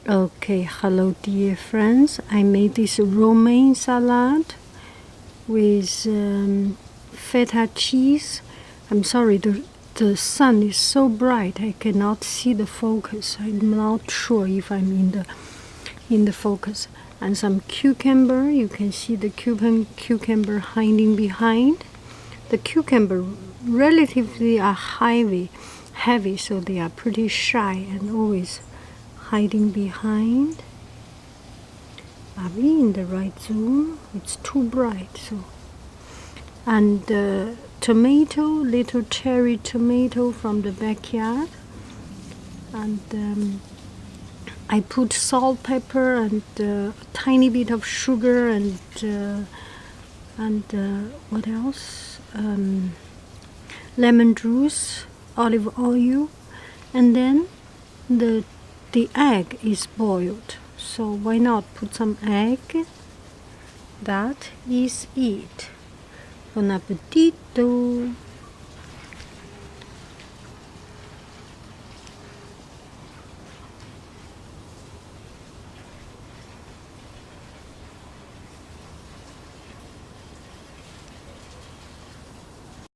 Okay, hello dear friends. I made this romaine salad with feta cheese. I'm sorry, the sun is so bright I cannot see the focus. I'm not sure if I'm in the focus. And some cucumber. You can see the cucumber hiding behind. The cucumber relatively are heavy, so they are pretty shy and always hiding behind. Are we in the right zoom? It's too bright. So, and tomato, little cherry tomato from the backyard, and I put salt, pepper, and a tiny bit of sugar, and what else? Lemon juice, olive oil, and then the egg is boiled. So why not put some egg? That is it. Buon appetito!